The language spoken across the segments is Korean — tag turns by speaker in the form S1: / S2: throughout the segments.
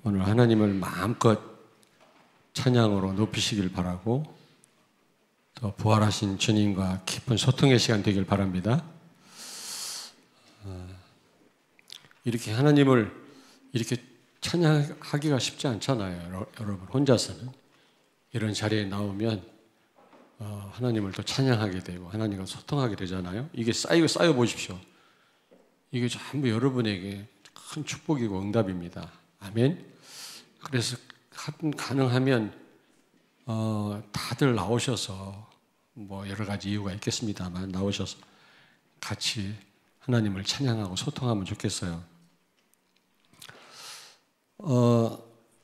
S1: 오늘 하나님을 마음껏 찬양으로 높이시길 바라고 또 부활하신 주님과 깊은 소통의 시간 되길 바랍니다. 이렇게 하나님을 이렇게 찬양하기가 쉽지 않잖아요. 여러분 혼자서는 이런 자리에 나오면 하나님을 또 찬양하게 되고 하나님과 소통하게 되잖아요. 이게 쌓여 보십시오. 이게 전부 여러분에게 큰 축복이고 응답입니다. 아멘. 그래서 가능하면 다들 나오셔서 뭐 여러 가지 이유가 있겠습니다만 나오셔서 같이 하나님을 찬양하고 소통하면 좋겠어요.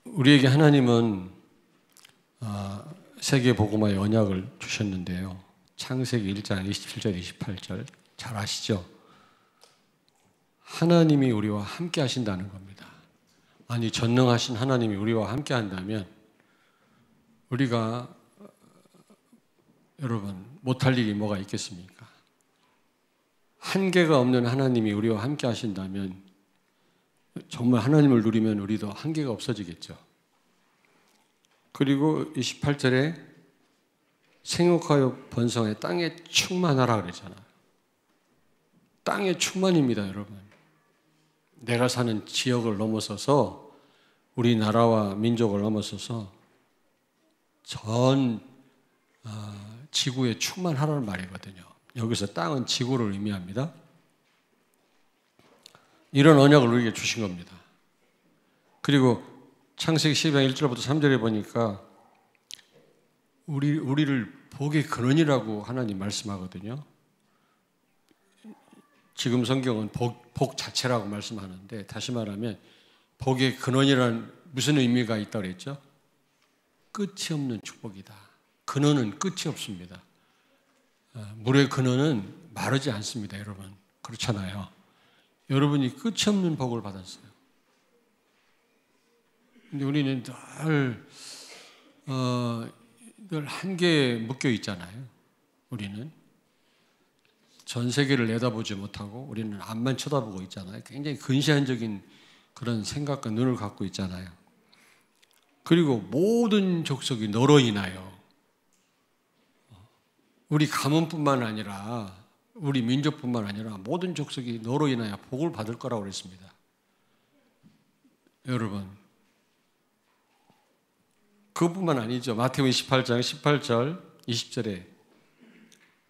S1: 우리에게 하나님은 세계 복음화의 언약을 주셨는데요. 창세기 1장 27절 28절 잘 아시죠? 하나님이 우리와 함께 하신다는 겁니다. 아니 전능하신 하나님이 우리와 함께 한다면 우리가 여러분 못할 일이 뭐가 있겠습니까? 한계가 없는 하나님이 우리와 함께 하신다면 정말 하나님을 누리면 우리도 한계가 없어지겠죠. 그리고 28절에 생육하여 번성해 땅에 충만하라 그랬잖아요. 땅에 충만입니다, 여러분. 내가 사는 지역을 넘어서서 우리나라와 민족을 넘어서서 전 지구에 충만하라는 말이거든요. 여기서 땅은 지구를 의미합니다. 이런 언약을 우리에게 주신 겁니다. 그리고 창세기 12장 1절부터 3절에 보니까 우리를 복의 근원이라고 하나님 말씀하거든요. 지금 성경은 복 자체라고 말씀하는데 다시 말하면 복의 근원이란 무슨 의미가 있다고 그랬죠? 끝이 없는 축복이다. 근원은 끝이 없습니다. 물의 근원은 마르지 않습니다, 여러분. 그렇잖아요. 여러분이 끝이 없는 복을 받았어요. 근데 우리는 늘 한계에 묶여 있잖아요. 우리는 전 세계를 내다보지 못하고 우리는 앞만 쳐다보고 있잖아요. 굉장히 근시안적인 그런 생각과 눈을 갖고 있잖아요. 그리고 모든 족속이 너로 인하여 우리 가문뿐만 아니라 우리 민족뿐만 아니라 모든 족속이 너로 인하여 복을 받을 거라고 그랬습니다. 여러분 그것뿐만 아니죠. 마태복음 28장 18절 20절에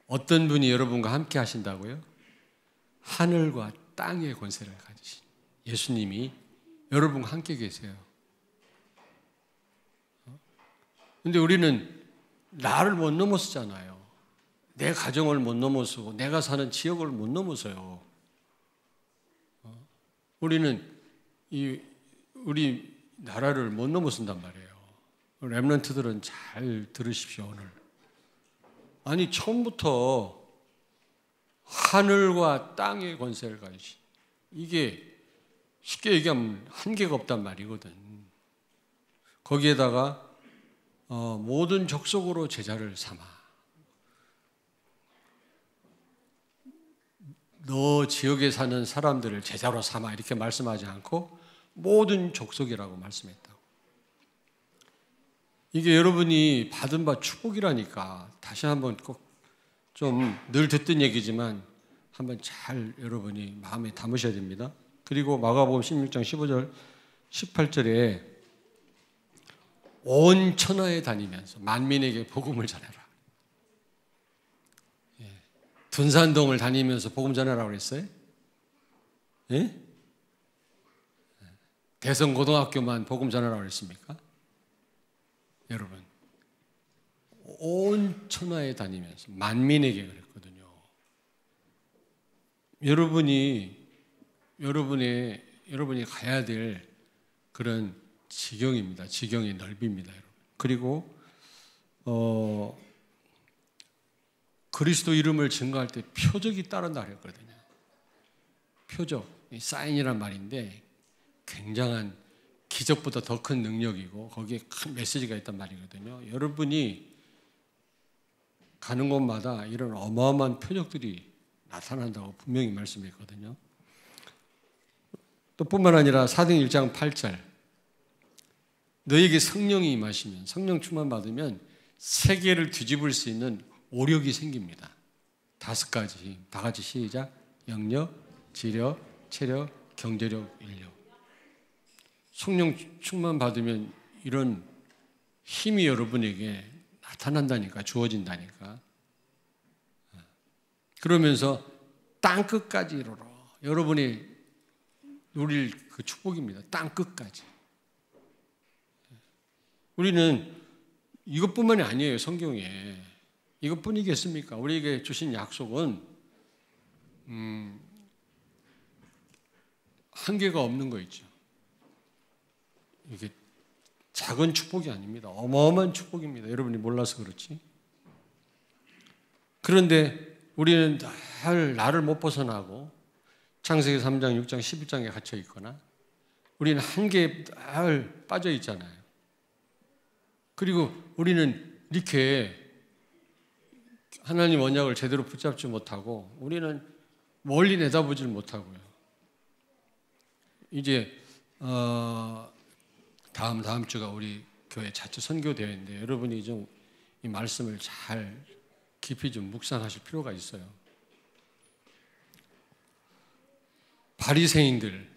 S1: 어떤 분이 여러분과 함께 하신다고요? 하늘과 땅의 권세를 가지신 예수님이 여러분과 함께 계세요. 그런데 우리는 나를 못 넘어서잖아요. 내 가정을 못 넘어서고 내가 사는 지역을 못 넘어서요. 우리는 우리 나라를 못 넘어선단 말이에요. 렘넌트들은 잘 들으십시오. 오늘 아니 처음부터 하늘과 땅의 권세를 가지신 이게 쉽게 얘기하면 한계가 없단 말이거든. 거기에다가 모든 족속으로 제자를 삼아 너 지역에 사는 사람들을 제자로 삼아 이렇게 말씀하지 않고 모든 족속이라고 말씀했다고. 이게 여러분이 받은 바 축복이라니까 다시 한번 꼭 좀 늘 듣던 얘기지만 한번 잘 여러분이 마음에 담으셔야 됩니다. 그리고 마가복음 16장 15절 18절에 온 천하에 다니면서 만민에게 복음을 전해라. 둔산동을 다니면서 복음 전하라고 그랬어요? 예? 대성고등학교만 복음 전하라고 그랬습니까? 여러분 온 천하에 다니면서 만민에게 그랬거든요. 여러분이 가야 될 그런 지경입니다. 지경의 넓이입니다, 여러분. 그리고 그리스도 이름을 증거할 때 표적이 따른다 그랬거든요. 표적, 사인이란 말인데 굉장한 기적보다 더 큰 능력이고 거기에 큰 메시지가 있단 말이거든요. 여러분이 가는 곳마다 이런 어마어마한 표적들이 나타난다고 분명히 말씀했거든요. 또 뿐만 아니라 사도행 1장 8절 너에게 성령이 임하시면, 성령 충만 받으면 세계를 뒤집을 수 있는 오력이 생깁니다. 5가지, 다 같이 시작. 영력, 지력, 체력, 경제력, 인력. 성령 충만 받으면 이런 힘이 여러분에게 나타난다니까, 주어진다니까. 그러면서 땅 끝까지 이르러 여러분이 누릴 그 축복입니다. 땅 끝까지. 우리는 이것뿐만이 아니에요. 성경에 이것뿐이겠습니까? 우리에게 주신 약속은 한계가 없는 거 있죠. 이게 작은 축복이 아닙니다. 어마어마한 축복입니다. 여러분이 몰라서 그렇지. 그런데 우리는 늘 나를 못 벗어나고 창세기 3장, 6장, 11장에 갇혀 있거나 우리는 한계에 늘 빠져 있잖아요. 그리고 우리는 이렇게 하나님 언약을 제대로 붙잡지 못하고 우리는 멀리 내다보질 못하고요. 이제 다음 주가 우리 교회 자체 선교 대회인데 여러분이 좀 이 말씀을 잘 깊이 좀 묵상하실 필요가 있어요. 바리새인들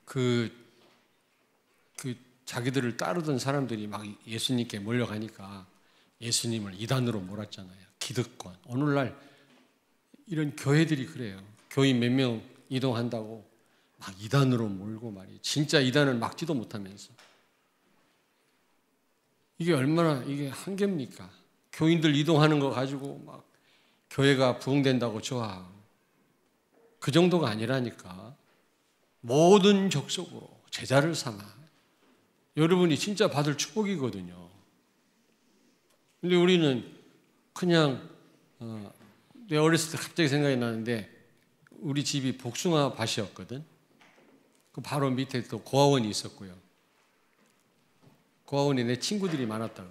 S1: 그 자기들을 따르던 사람들이 막 예수님께 몰려가니까 예수님을 이단으로 몰았잖아요. 기득권. 오늘날 이런 교회들이 그래요. 교인 몇 명 이동한다고 막 이단으로 몰고 말이에요. 진짜 이단을 막지도 못하면서. 이게 얼마나 이게 한계입니까? 교인들 이동하는 거 가지고 막 교회가 부흥된다고 좋아하고 그 정도가 아니라니까. 모든 족속으로 제자를 삼아. 여러분이 진짜 받을 축복이거든요. 근데 우리는 그냥 내 어렸을 때 갑자기 생각이 나는데 우리 집이 복숭아 밭이었거든. 그 바로 밑에 또 고아원이 있었고요. 고아원에 내 친구들이 많았다고.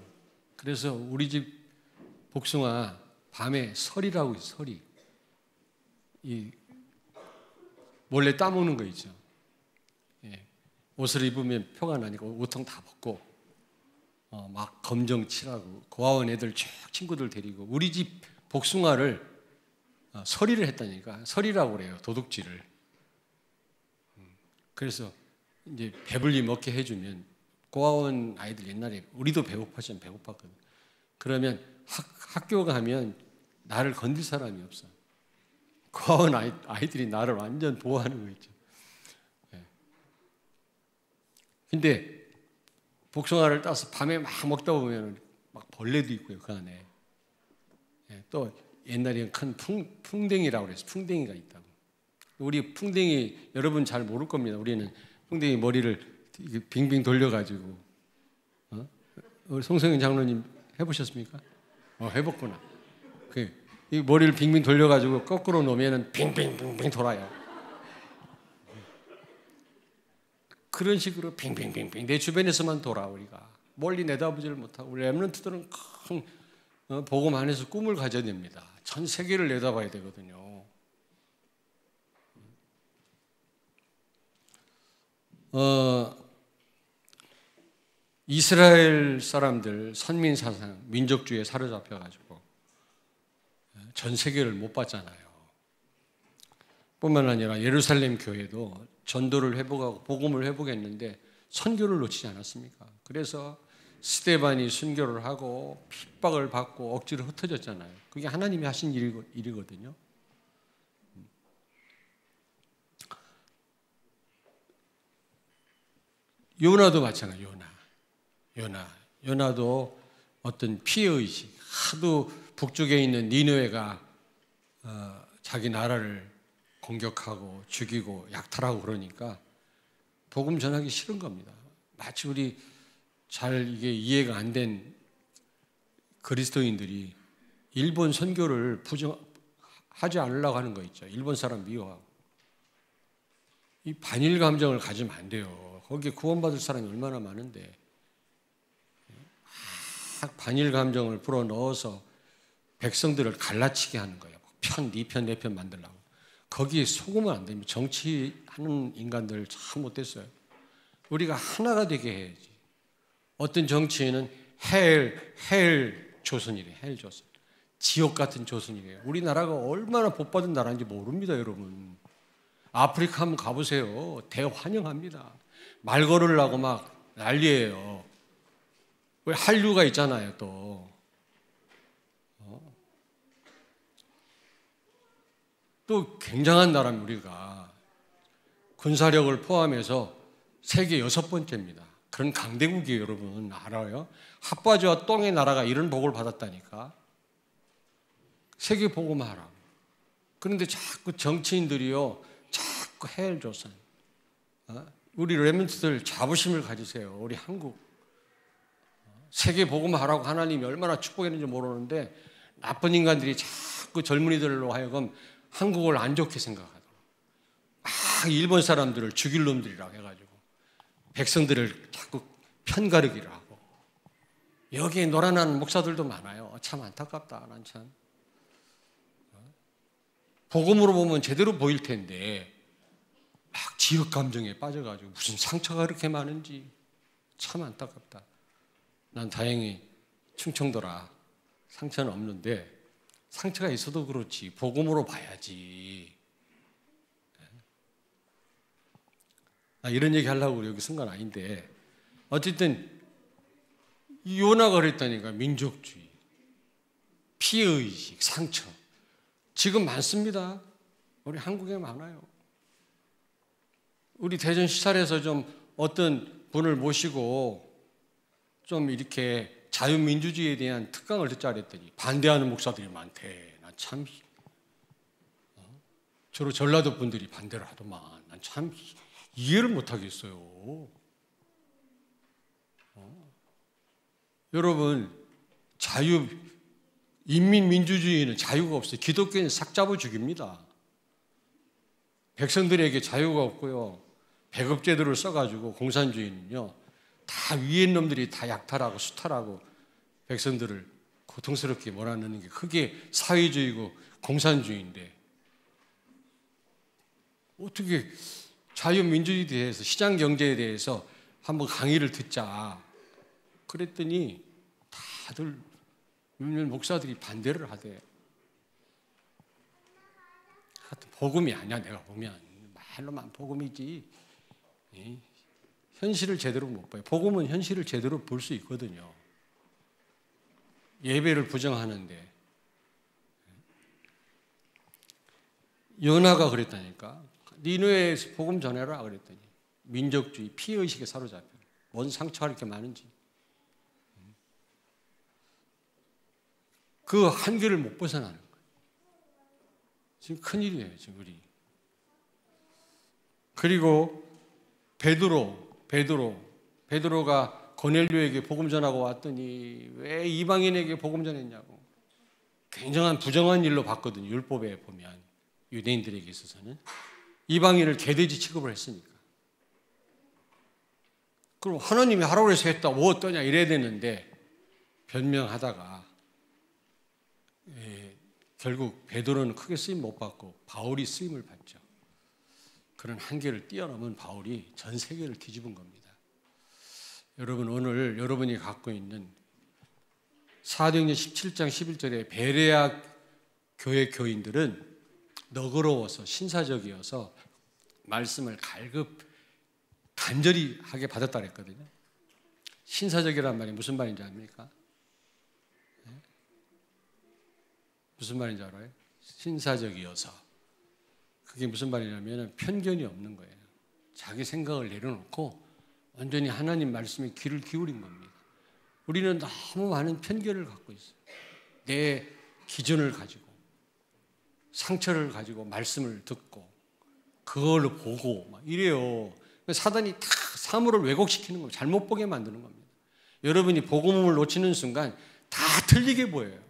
S1: 그래서 우리 집 복숭아 밤에 설이라고 있어요. 설이. 이 몰래 따먹는 거 있죠. 예. 옷을 입으면 표가 나니까 옷통 다 벗고 막 검정 칠하고 고아원 애들 쭉 친구들 데리고 우리 집 복숭아를 서리를 했다니까. 서리라고 그래요. 도둑질을. 그래서 이제 배불리 먹게 해주면 고아원 아이들 옛날에 우리도 배고팠으면 배고팠거든. 그러면 학교 가면 나를 건들 사람이 없어. 고아원 아이들이 나를 완전 보호하는 거 있죠. 네. 근데 복숭아를 따서 밤에 막 먹다 보면 막 벌레도 있고요, 그 안에. 네. 또 옛날에 큰 풍뎅이라고 그랬어요. 풍뎅이가 있다고. 우리 풍뎅이 여러분 잘 모를 겁니다. 우리는 풍뎅이 머리를 빙빙 돌려가지고 우리 송성현 장로님 해보셨습니까? 해봤구나. 이 머리를 빙빙 돌려가지고 거꾸로 놓으면 빙빙빙빙 돌아요. 그런 식으로 빙빙빙빙 내 주변에서만 돌아. 우리가 멀리 내다보지를 못하고 우리 렘넌트들은 큰 복음 안에서 꿈을 가져야 됩니다. 전 세계를 내다봐야 되거든요. 이스라엘 사람들 선민 사상, 민족주의에 사로잡혀가지고 전 세계를 못 봤잖아요. 뿐만 아니라 예루살렘 교회도 전도를 회복하고 복음을 회복했는데 선교를 놓치지 않았습니까? 그래서 스데반이 순교를 하고 핍박을 받고 억지로 흩어졌잖아요. 그게 하나님이 하신 일이거든요. 요나도 마찬가지예요. 요나도 어떤 피해의식, 하도 북쪽에 있는 니느웨가 자기 나라를 공격하고 죽이고 약탈하고 그러니까 복음 전하기 싫은 겁니다. 마치 우리 잘 이게 이해가 안 된 그리스도인들이 일본 선교를 하지 않으려고 하는 거 있죠. 일본 사람 미워하고. 이 반일 감정을 가지면 안 돼요. 거기에 구원받을 사람이 얼마나 많은데 반일 감정을 불어넣어서 백성들을 갈라치게 하는 거예요. 네 편, 내 편 만들려고. 거기에 속으면 안 됩니다. 정치하는 인간들 참 못됐어요. 우리가 하나가 되게 해야지. 어떤 정치인은 헬 조선이래. 헬 조선. 지옥 같은 조선이래요. 우리나라가 얼마나 복받은 나라인지 모릅니다, 여러분. 아프리카 한번 가보세요. 대환영합니다. 말 걸으려고 막 난리예요. 왜 한류가 있잖아요, 또. 또 굉장한 나라입니다, 우리가. 군사력을 포함해서 세계 6번째입니다. 그런 강대국이에요, 여러분. 알아요? 핫바지와 똥의 나라가 이런 복을 받았다니까. 세계 복음화하라고. 그런데 자꾸 정치인들이요, 자꾸 헬조선. 우리 레몬트들 자부심을 가지세요. 우리 한국. 세계 복음화하라고 하나님이 얼마나 축복했는지 모르는데 나쁜 인간들이 자꾸 젊은이들로 하여금 한국을 안 좋게 생각하더라고요. 일본 사람들을 죽일 놈들이라고 해가지고 백성들을 자꾸 편가르기를 하고 여기에 놀아나는 목사들도 많아요. 참 안타깝다. 난 참. 복음으로 보면 제대로 보일 텐데 막 지역 감정에 빠져가지고 무슨 상처가 그렇게 많은지 참 안타깝다. 난 다행히 충청도라 상처는 없는데 상처가 있어도 그렇지 복음으로 봐야지. 이런 얘기 하려고 여기 쓴 건 아닌데 어쨌든 요나가 그랬다니까. 민족주의, 피해의식, 상처 지금 많습니다. 우리 한국에 많아요. 우리 대전 시찰에서 좀 어떤 분을 모시고 좀 이렇게 자유민주주의에 대한 특강을 듣자 그랬더니 반대하는 목사들이 많대. 난 참 주로 전라도 분들이 반대를 하더만. 난 참 이해를 못하겠어요. 여러분, 인민민주주의는 자유가 없어요. 기독교는 싹 잡아 죽입니다. 백성들에게 자유가 없고요. 배급제도를 써가지고 공산주의는요. 다 위에 놈들이 다 약탈하고 수탈하고 백성들을 고통스럽게 몰아넣는 게 그게 사회주의고 공산주의인데 어떻게 자유민주주의에 대해서 시장경제에 대해서 한번 강의를 듣자 그랬더니 다들 몇몇 목사들이 반대를 하대. 복음이 아니야. 내가 보면 말로만 복음이지 현실을 제대로 못 봐요. 복음은 현실을 제대로 볼 수 있거든요. 예배를 부정하는데 요나가 그랬다니까. 니느웨에서 복음 전해라 그랬더니 민족주의, 피해의식에 사로잡혀. 뭔 상처가 이렇게 많은지. 그 한계를 못 벗어나는 거예요. 지금 큰일이에요, 지금 우리. 그리고 베드로가 고넬료에게 복음 전하고 왔더니 왜 이방인에게 복음 전했냐고. 굉장한 부정한 일로 봤거든요. 율법에 보면 유대인들에게 있어서는 이방인을 개돼지 취급을 했으니까. 그럼 하나님이 하라고 해서 했다 뭐 어떠냐 이래야 되는데 변명하다가 결국 베드로는 크게 쓰임 못 받고 바울이 쓰임을 받죠. 그런 한계를 뛰어넘은 바울이 전 세계를 뒤집은 겁니다. 여러분, 오늘 여러분이 갖고 있는 사도행전 17장 11절에 베레아 교회 교인들은 너그러워서 신사적이어서 말씀을 간절히 하게 받았다 그랬거든요. 신사적이란 말이 무슨 말인지 압니까? 무슨 말인지 알아요? 신사적이어서. 그게 무슨 말이냐면 편견이 없는 거예요. 자기 생각을 내려놓고 완전히 하나님 말씀에 귀를 기울인 겁니다. 우리는 너무 많은 편견을 갖고 있어요. 내 기준을 가지고 상처를 가지고 말씀을 듣고 그걸로 보고 막 이래요. 사단이 다 사물을 왜곡시키는 겁니다. 잘못 보게 만드는 겁니다. 여러분이 복음을 놓치는 순간 다 틀리게 보여요.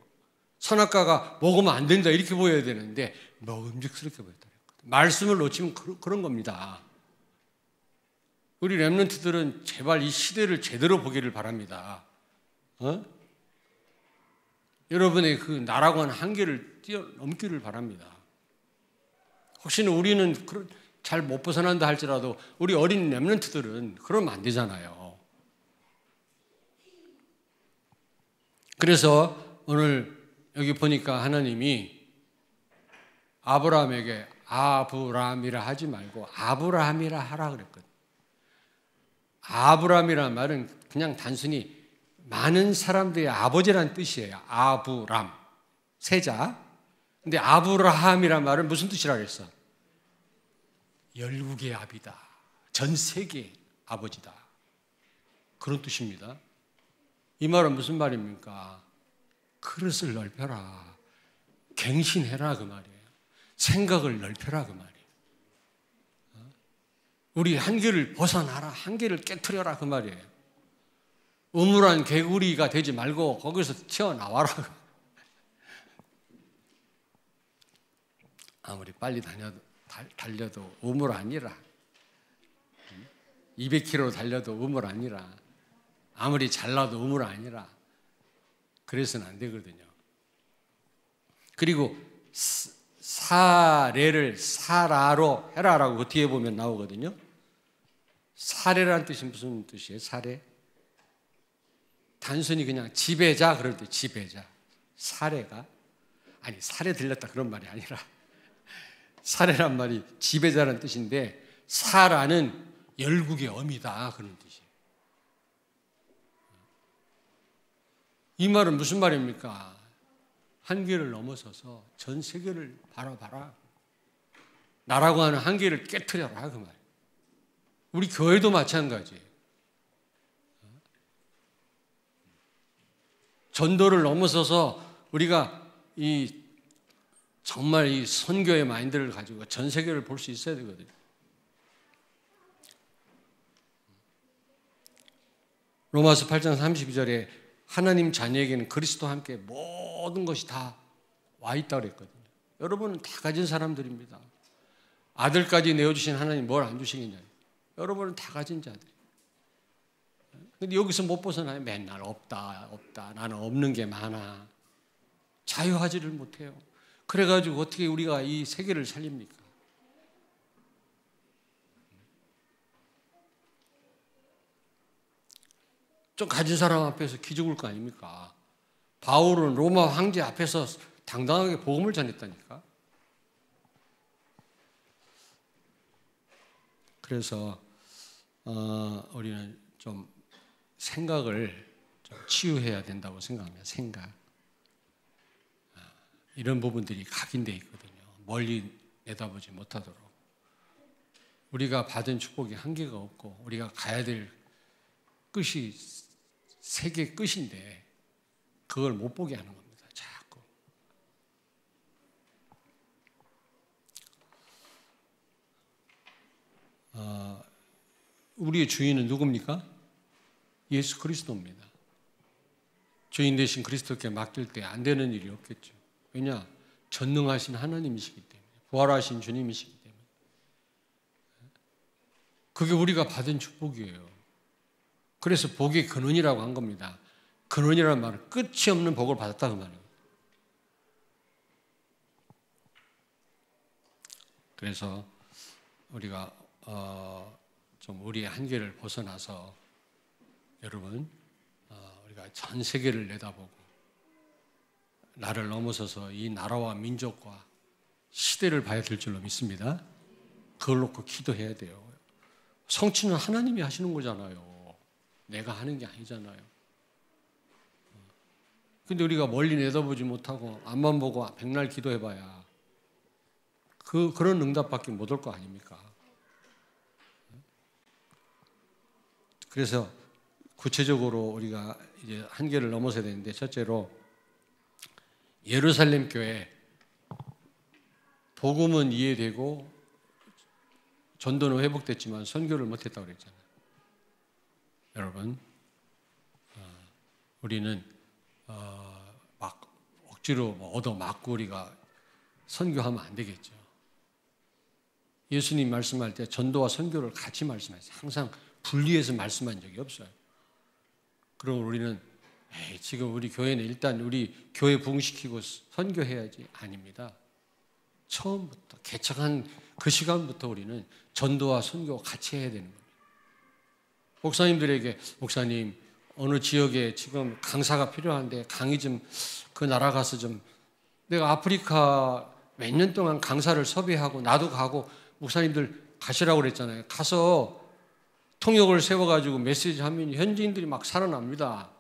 S1: 선악과가 먹으면 안 된다 이렇게 보여야 되는데 먹음직스럽게 보였다. 말씀을 놓치면 그런 겁니다. 우리 렘넌트들은 제발 이 시대를 제대로 보기를 바랍니다. 여러분의 그 나라고 하는 한계를 뛰어넘기를 바랍니다. 혹시나 우리는 잘 못 벗어난다 할지라도 우리 어린 렘넌트들은 그러면 안 되잖아요. 그래서 오늘 여기 보니까 하나님이 아브라함에게 아브람이라 하지 말고 아브라함이라 하라 그랬거든요. 아브람이라는 말은 그냥 단순히 많은 사람들의 아버지라는 뜻이에요. 아브람, 세자. 근데 아브라함이란 말은 무슨 뜻이라 그랬어? 열국의 아비다. 전 세계의 아버지다. 그런 뜻입니다. 이 말은 무슨 말입니까? 그릇을 넓혀라. 갱신해라 그 말이에요. 생각을 넓혀라 그 말이에요. 우리 한계를 벗어나라. 한계를 깨트려라 그 말이에요. 우물한 개구리가 되지 말고 거기서 튀어나와라. 아무리 빨리 달려도 우물 아니라 200km 달려도 우물 아니라 아무리 잘나도 우물 아니라 그래서는 안 되거든요. 그리고 사례를 사라로 해라라고 그 뒤에 보면 나오거든요. 사례라는 뜻이 무슨 뜻이에요? 사례? 단순히 그냥 지배자 그럴 때 지배자. 사례가 아니 사례 들렸다 그런 말이 아니라 사례란 말이 지배자라는 뜻인데 사라는 열국의 어미다 그런 뜻이에요. 이 말은 무슨 말입니까? 한계를 넘어서서 전 세계를 바라봐라. 나라고 하는 한계를 깨트려라 그 말. 우리 교회도 마찬가지예요. 전도를 넘어서서 우리가 정말 이 선교의 마인드를 가지고 전 세계를 볼 수 있어야 되거든요. 로마서 8장 32절에 하나님 자녀에게는 그리스도와 함께 모든 것이 다 와 있다고 그랬거든요. 여러분은 다 가진 사람들입니다. 아들까지 내어주신 하나님 뭘 안 주시겠냐. 여러분은 다 가진 자들. 근데 여기서 못 벗어나요. 맨날 없다. 나는 없는 게 많아. 자유하지를 못해요. 그래가지고 어떻게 우리가 이 세계를 살립니까? 좀 가진 사람 앞에서 기죽을 거 아닙니까? 바울은 로마 황제 앞에서 당당하게 복음을 전했다니까. 그래서 우리는 좀 생각을 좀 치유해야 된다고 생각합니다. 생각. 이런 부분들이 각인되어 있거든요. 멀리 내다보지 못하도록. 우리가 받은 축복이 한계가 없고 우리가 가야 될 끝이 세계 끝인데 그걸 못 보게 하는 겁니다. 자꾸. 우리의 주인은 누굽니까? 예수 그리스도입니다. 주인 되신 그리스도께 맡길 때 안 되는 일이 없겠죠. 왜냐? 전능하신 하나님이시기 때문에, 부활하신 주님이시기 때문에. 그게 우리가 받은 축복이에요. 그래서 복의 근원이라고 한 겁니다. 근원이라는 말은 끝이 없는 복을 받았다는 말이에요. 그래서 우리가 좀 우리의 한계를 벗어나서 여러분 우리가 전 세계를 내다보고 나를 넘어서서 이 나라와 민족과 시대를 봐야 될 줄로 믿습니다. 그걸 놓고 기도해야 돼요. 성취는 하나님이 하시는 거잖아요. 내가 하는 게 아니잖아요. 근데 우리가 멀리 내다보지 못하고 앞만 보고 백날 기도해봐야 그런 응답밖에 못 올 거 아닙니까? 그래서 구체적으로 우리가 이제 한계를 넘어서야 되는데, 첫째로 예루살렘 교회 복음은 이해되고 전도는 회복됐지만 선교를 못했다고 그랬잖아요. 여러분, 우리는 막 억지로 얻어맞고 우리가 선교하면 안 되겠죠. 예수님 말씀할 때 전도와 선교를 같이 말씀하세요. 항상 분리해서 말씀한 적이 없어요. 그럼 우리는 지금 우리 교회는 일단 우리 교회 부흥시키고 선교해야지. 아닙니다. 처음부터 개척한 그 시간부터 우리는 전도와 선교와 같이 해야 되는 겁니다. 목사님들에게 목사님 어느 지역에 지금 강사가 필요한데 강의 좀 그 나라 가서 좀 내가 아프리카 몇 년 동안 강사를 섭외하고 나도 가고 목사님들 가시라고 그랬잖아요. 가서 통역을 세워가지고 메시지 하면 현지인들이 막 살아납니다.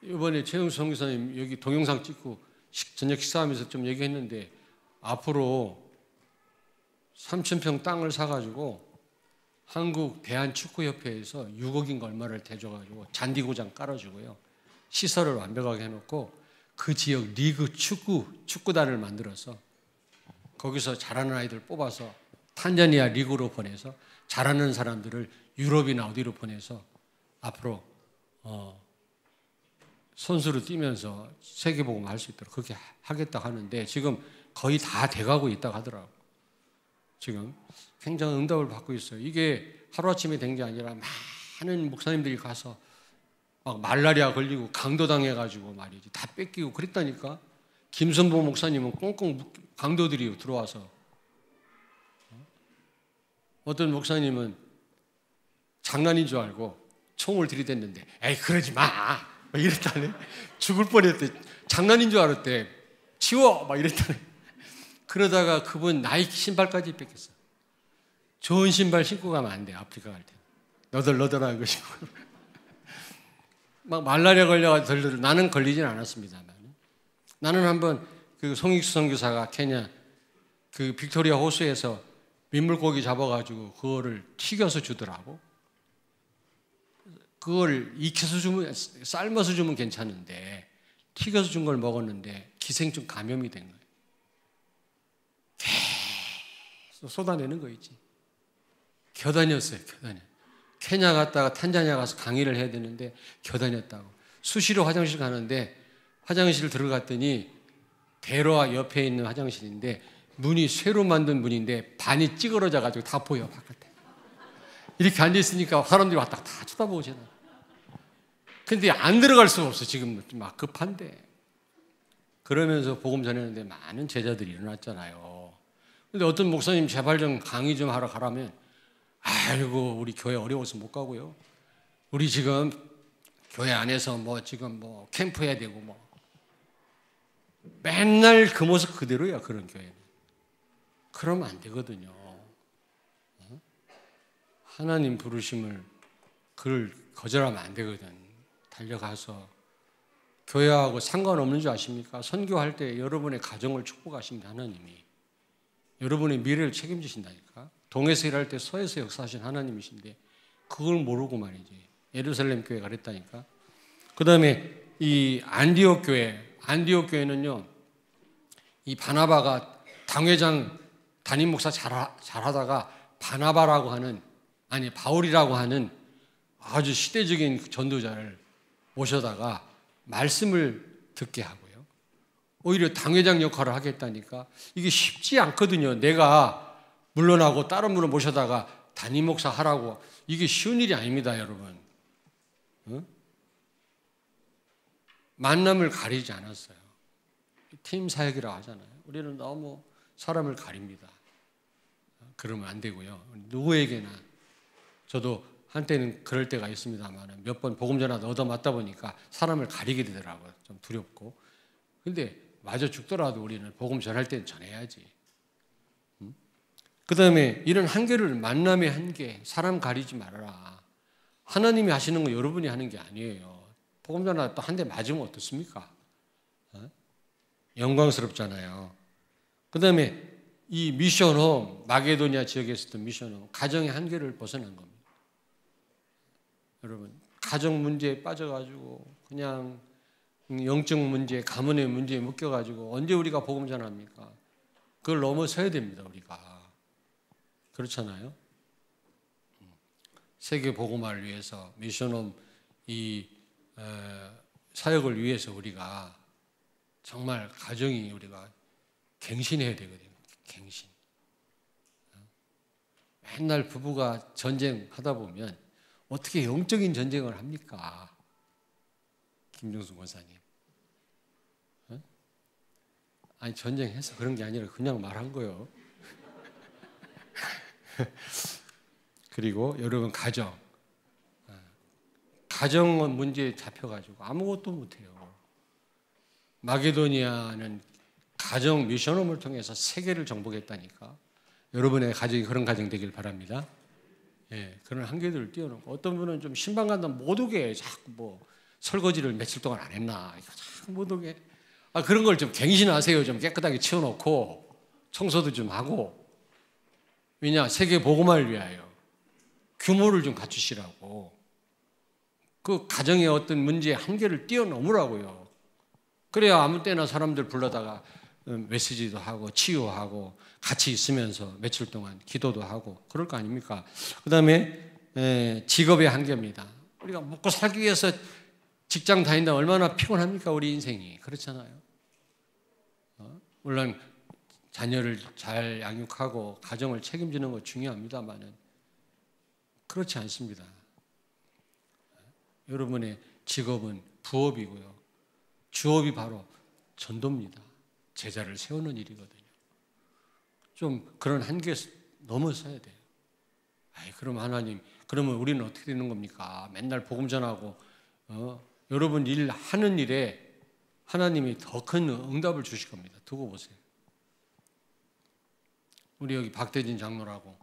S1: 이번에 최영수 선교사님 여기 동영상 찍고 저녁 식사하면서 좀 얘기했는데 앞으로 3,000평 땅을 사가지고 한국 대한축구협회에서 6억인가 얼마를 대줘가지고 잔디고장 깔아주고요. 시설을 완벽하게 해놓고 그 지역 리그 축구단을 만들어서 거기서 잘하는 아이들 뽑아서 탄자니아 리그로 보내서 잘하는 사람들을 유럽이나 어디로 보내서 앞으로 선수로 뛰면서 세계복음 할 수 있도록 그렇게 하겠다고 하는데 지금 거의 다 돼가고 있다고 하더라고요. 지금 굉장히 응답을 받고 있어요. 이게 하루아침에 된 게 아니라 많은 목사님들이 가서 막 말라리아 걸리고 강도당해가지고 말이지 다 뺏기고 그랬다니까. 김선보 목사님은 꽁꽁 강도들이 들어와서 어떤 목사님은 장난인 줄 알고 총을 들이댔는데 에이 그러지 마 이랬다네. 죽을 뻔했대. 장난인 줄 알았대. 치워 막 이랬다네. 그러다가 그분 나이키 신발까지 뺏겼어. 좋은 신발 신고 가면 안 돼. 아프리카 갈 때 너덜너덜한 거 신고 막 말라리아 걸려가지고 덜덜. 나는 걸리진 않았습니다만 나는 한번 그 송익수 선교사가 케냐 그 빅토리아 호수에서 민물고기 잡아가지고 그거를 튀겨서 주더라고. 그걸 익혀서 주면 삶아서 주면 괜찮은데 튀겨서 준 걸 먹었는데 기생충 감염이 된 거예요. 계속 쏟아내는 거 있지. 겨다녔어요. 겨다녀. 케냐 갔다가 탄자니아 가서 강의를 해야 되는데 겨다녔다고. 수시로 화장실 가는데 화장실 들어갔더니 대로와 옆에 있는 화장실인데 문이 쇠로 만든 문인데 반이 찌그러져 가지고 다 보여 바깥에. 이렇게 앉아있으니까 사람들이 왔다가 다 쳐다보잖아. 근데 안 들어갈 수가 없어. 지금 막 급한데. 그러면서 복음 전했는데 많은 제자들이 일어났잖아요. 근데 어떤 목사님 제발 좀 강의 좀 하러 가라면 아이고 우리 교회 어려워서 못 가고요. 우리 지금 교회 안에서 뭐 지금 뭐 캠프 해야 되고 뭐 맨날 그 모습 그대로야. 그런 교회는. 그러면 안 되거든요. 하나님 부르심을 그걸 거절하면 안 되거든. 달려가서 교회하고 상관없는 줄 아십니까? 선교할 때 여러분의 가정을 축복하십니다. 하나님이. 여러분의 미래를 책임지신다니까. 동에서 일할 때 서에서 역사하신 하나님이신데 그걸 모르고 말이지. 예루살렘 교회가 그랬다니까. 그 다음에 이 안디옥 교회는요. 이 바나바가 당회장 담임 목사 잘하다가 바나바라고 하는 바울이라고 하는 아주 시대적인 전도자를 모셔다가 말씀을 듣게 하고요. 오히려 당회장 역할을 하겠다니까. 이게 쉽지 않거든요. 내가 물러나고 다른 분을 모셔다가 담임 목사 하라고. 이게 쉬운 일이 아닙니다, 여러분. 만남을 가리지 않았어요. 팀 사역이라고 하잖아요. 우리는 너무 사람을 가립니다. 그러면 안 되고요. 누구에게나. 저도 한때는 그럴 때가 있습니다만 몇 번 복음 전하다 얻어맞다 보니까 사람을 가리게 되더라고요. 좀 두렵고. 근데 마저 죽더라도 우리는 복음 전할 때는 전해야지. 그 다음에 이런 한계를 만남의 한계, 사람 가리지 말아라. 하나님이 하시는 거 여러분이 하는 게 아니에요. 복음 전하다 또 한 대 맞으면 어떻습니까? 영광스럽잖아요. 그 다음에 이 미션홈, 마게도니아 지역에 있었던 미션홈, 가정의 한계를 벗어난 겁니다. 여러분, 가정 문제에 빠져가지고 그냥 영적 문제, 가문의 문제에 묶여가지고 언제 우리가 복음 전합니까? 그걸 넘어서야 됩니다, 우리가. 그렇잖아요. 세계 복음화를 위해서 미션홈 이 사역을 위해서 우리가 정말 가정이 우리가 갱신해야 되거든요. 갱신. 맨날 부부가 전쟁하다 보면 어떻게 영적인 전쟁을 합니까? 김종수 권사님. 아니 전쟁해서 그런 게 아니라 그냥 말한 거예요. 그리고 여러분 가정은 문제에 잡혀가지고 아무것도 못해요. 마게도니아는 가정 미션홈을 통해서 세계를 정복했다니까. 여러분의 가정이 그런 가정 되길 바랍니다. 예, 그런 한계들을 뛰어넘고 어떤 분은 좀 신방 간다면 못 오게 자꾸 뭐 설거지를 며칠 동안 안 했나 이거 자꾸 못 오게. 그런 걸 좀 갱신하세요. 좀 깨끗하게 치워놓고 청소도 좀 하고. 왜냐? 세계 복음화를 위하여 규모를 좀 갖추시라고. 그 가정의 어떤 문제의 한계를 뛰어넘으라고요. 그래야 아무 때나 사람들 불러다가 메시지도 하고 치유하고 같이 있으면서 며칠 동안 기도도 하고 그럴 거 아닙니까? 그 다음에 직업의 한계입니다. 우리가 먹고 살기 위해서 직장 다닌다 얼마나 피곤합니까? 우리 인생이. 그렇잖아요. 물론 자녀를 잘 양육하고 가정을 책임지는 거 중요합니다만은 그렇지 않습니다. 여러분의 직업은 부업이고요. 주업이 바로 전도입니다. 제자를 세우는 일이거든요. 좀 그런 한계에서 넘어서야 돼요. 그럼 하나님, 그러면 우리는 어떻게 되는 겁니까? 맨날 복음 전하고 여러분 일 하는 일에 하나님이 더 큰 응답을 주실 겁니다. 두고 보세요. 우리 여기 박대진 장로라고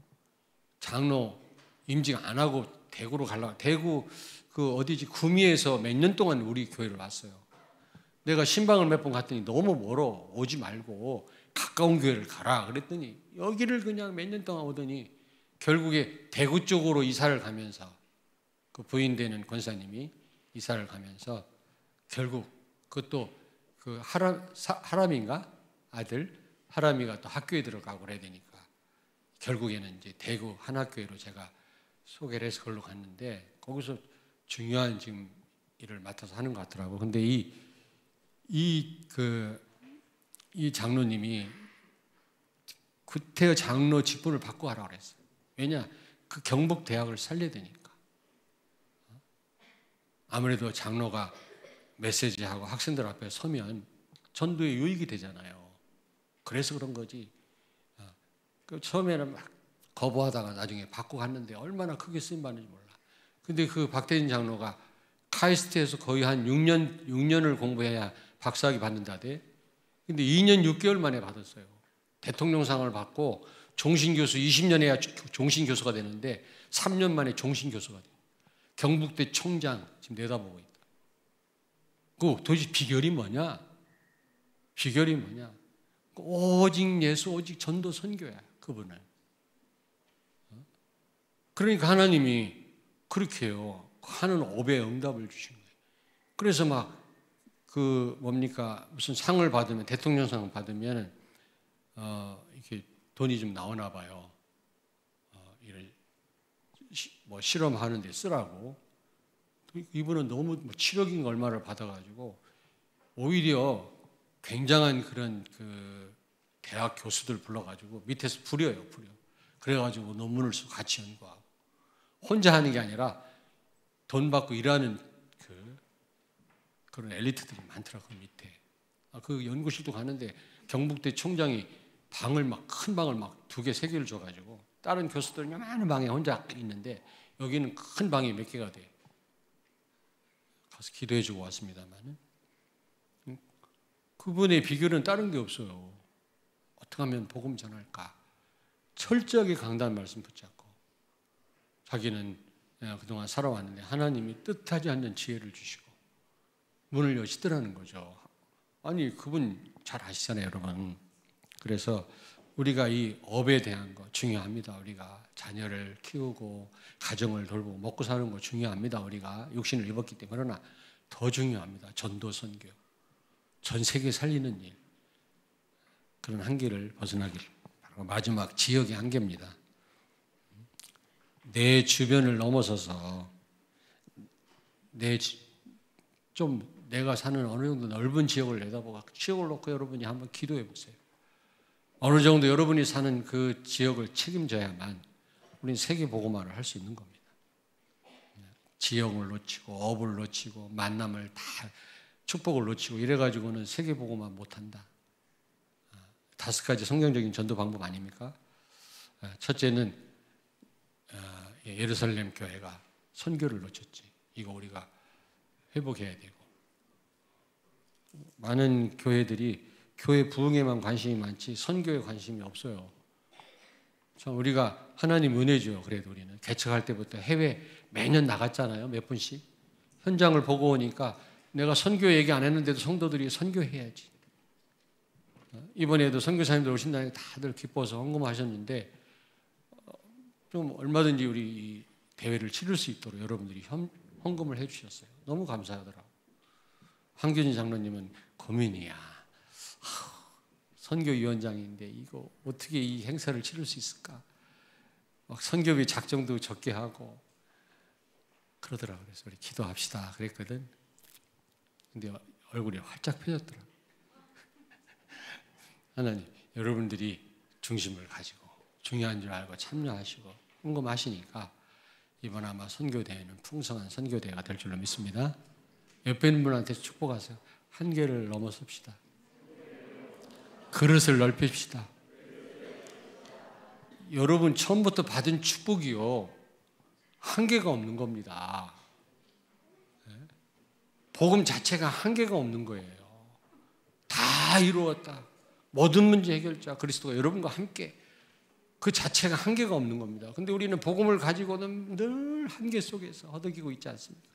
S1: 장로 임직 안 하고 대구로 가려고 대구 그 어디지 구미에서 몇 년 동안 우리 교회를 왔어요. 내가 신방을 몇 번 갔더니 너무 멀어 오지 말고 가까운 교회를 가라 그랬더니 여기를 그냥 몇 년 동안 오더니 결국에 대구 쪽으로 이사를 가면서 그 부인 되는 권사님이 이사를 가면서 결국 그것도 그 하람인가 아들 하람이가 또 학교에 들어가고 그래야 되니까 결국에는 이제 대구 한학교회로 제가 소개를 해서 그걸로 갔는데 거기서 중요한 지금 일을 맡아서 하는 것 같더라고. 근데 이 장로님이 구태여 장로 직분을 받고 하라고 그랬어요. 왜냐? 그 경북 대학을 살려야 되니까. 아무래도 장로가 메시지하고 학생들 앞에 서면 전도에 유익이 되잖아요. 그래서 그런 거지. 처음에는 막 거부하다가 나중에 받고 갔는데 얼마나 크게 쓰임 받는지 몰라. 근데 그 박대진 장로가 카이스트에서 거의 한 6년을 공부해야 박사학위 받는다대. 근데 2년 6개월 만에 받았어요. 대통령상을 받고 종신교수 20년 해야 종신교수가 되는데 3년 만에 종신교수가 돼요. 경북대 총장 지금 내다보고 있다. 그 도대체 비결이 뭐냐? 비결이 뭐냐? 오직 예수, 오직 전도 선교야. 그분은. 그러니까 하나님이 그렇게 해요. 하는 업에 응답을 주신 거예요. 그래서 막 무슨 상을 받으면 대통령상을 받으면 이렇게 돈이 좀 나오나 봐요. 이를 뭐 실험하는 데 쓰라고. 이분은 너무 7억인가 얼마를 받아가지고 오히려 굉장한 그런 그 대학 교수들 불러가지고 밑에서 부려. 그래가지고 논문을 쓰고 같이 연구하고 혼자 하는 게 아니라 돈 받고 일하는 그런 엘리트들이 많더라고요. 그 밑에. 그 연구실도 가는데 경북대 총장이 큰 방을 막 2개, 3개를 줘가지고 다른 교수들은 요만한 방에 혼자 있는데 여기는 큰 방이 몇 개가 돼. 가서 기도해주고 왔습니다만 그분의 비결은 다른 게 없어요. 어떻게 하면 복음 전할까? 철저하게 강단 말씀 붙잡고 자기는 그동안 살아왔는데 하나님이 뜻하지 않는 지혜를 주시고 문을 여시더라는 거죠. 아니 그분 잘 아시잖아요, 여러분. 그래서 우리가 이 업에 대한 거 중요합니다. 우리가 자녀를 키우고 가정을 돌보고 먹고 사는 거 중요합니다. 우리가 육신을 입었기 때문에. 그러나 더 중요합니다. 전도 선교. 전 세계 살리는 일. 그런 한계를 벗어나길 바라고. 마지막 지역의 한계입니다. 내 주변을 넘어서서 내가 사는 어느 정도 넓은 지역을 내다보고 지역을 놓고 여러분이 한번 기도해 보세요. 어느 정도 여러분이 사는 그 지역을 책임져야만 우리는 세계 복음화를 할 수 있는 겁니다. 지역을 놓치고 업을 놓치고 만남을 다 축복을 놓치고 이래가지고는 세계 복음화 못한다. 5가지 성경적인 전도 방법 아닙니까? 첫째는 예루살렘 교회가 선교를 놓쳤지. 이거 우리가 회복해야 되고, 많은 교회들이 교회 부흥에만 관심이 많지 선교에 관심이 없어요. 참 우리가 하나님 은혜죠. 그래도 우리는 개척할 때부터 해외 매년 나갔잖아요. 몇 분씩. 현장을 보고 오니까 내가 선교 얘기 안 했는데도 성도들이 선교해야지. 이번에도 선교사님들 오신다니 다들 기뻐서 헌금하셨는데, 좀 얼마든지 우리 이 대회를 치를 수 있도록 여러분들이 헌금을 해주셨어요. 너무 감사하더라고요. 황균희 장로님은 고민이야. 선교위원장인데 이거 어떻게 이 행사를 치를 수 있을까? 막 선교비 작정도 적게 하고 그러더라고요. 그래서 우리 기도합시다 그랬거든. 근데 얼굴이 활짝 펴졌더라고요. 하나님, 여러분들이 중심을 가지고 중요한 줄 알고 참여하시고 헌금하시니까 이번 아마 선교대회는 풍성한 선교대회가 될 줄로 믿습니다. 옆에 있는 분한테 축복하세요. 한계를 넘어섭시다. 그릇을 넓힙시다. 여러분 처음부터 받은 축복이요, 한계가 없는 겁니다. 복음 자체가 한계가 없는 거예요. 다 이루었다. 모든 문제 해결자 그리스도가 여러분과 함께, 그 자체가 한계가 없는 겁니다. 근데 우리는 복음을 가지고는 늘 한계 속에서 허덕이고 있지 않습니까?